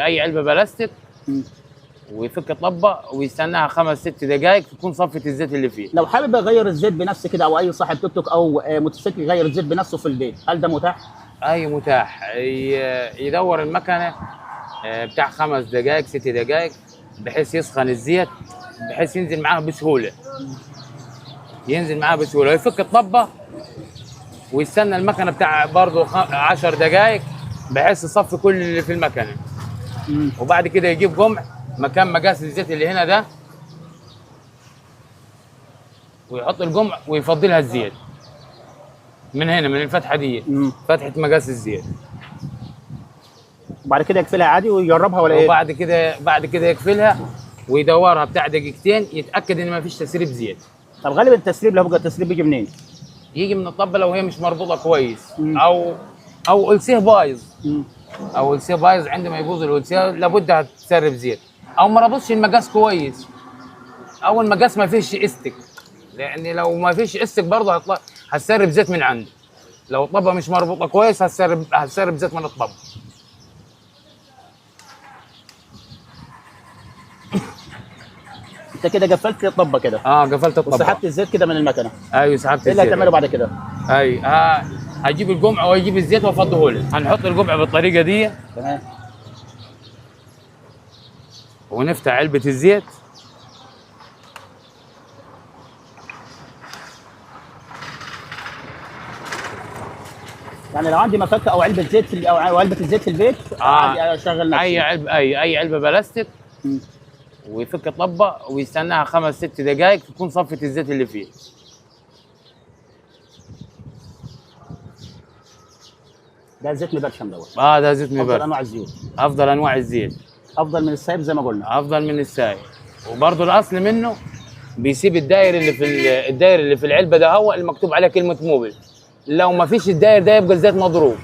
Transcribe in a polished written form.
اي علبه بلاستيك ويفك طبه ويستناها 5 6 دقائق تكون صفت الزيت اللي فيه. لو حابب اغير الزيت بنفسي كده، او اي صاحب توك توك او موتوسيكل يغير الزيت بنفسه في البيت، هل ده متاح؟ اي متاح. يدور المكنه بتاع 5 دقائق 6 دقائق بحيث يسخن الزيت بحيث ينزل معاه بسهوله. ينزل معاه بسهوله ويفك الطبه ويستنى المكنه بتاع برضه 10 دقائق بحيث يصفي كل اللي في المكنه. وبعد كده يجيب قمع مكان مقاس الزيت اللي هنا ده ويحط القمع ويفضي لها الزيت من هنا من الفتحه دي. فتحه مقاس الزيت. وبعد كده يقفلها عادي ويجربها ولا ايه؟ بعد كده يقفلها ويدورها بتاع دقيقتين يتاكد ان ما فيش تسريب زيت. طب غالبا التسريب، لو بقى التسريب بيجي منين؟ يجي من الطبه لو هي مش مربوطه كويس او السيه بايظ. او السيه بايظ. عندما يبوظ الالسيه لابد هتسرب زيت او ما ربطش المقاس كويس او المقاس ما فيش استك، لان لو ما فيش استك برضه هتسرب زيت من عنده. لو الطبه مش مربوطه كويس هتسرب زيت من الطبه. انت كده قفلت الطبه كده؟ قفلت الطبه وسحبت الزيت كده من المكنه. ايوه سحبت ايه الزيت. اللي هتعمله بعد كده؟ هجيب القمع واجيب الزيت وافضيه له. هنحط القمع بالطريقه دي. تمام. ونفتح علبه الزيت. يعني لو عندي مفك او علبه زيت او علبه الزيت في البيت عادي اشغل نفسي. اي علبه بلاستيك ويفك طبه ويستناها 5 6 دقائق تكون صفت الزيت اللي فيه. ده زيت مبرشم دوت. ده زيت مبرشم. افضل انواع الزيوت. افضل انواع الزيت. افضل من السايب زي ما قلنا. افضل من السايب. وبرضه الاصل منه بيسيب الداير اللي في العلبه ده هو اللي مكتوب عليه كلمه موبل. لو ما فيش الداير ده يبقى الزيت مضروب.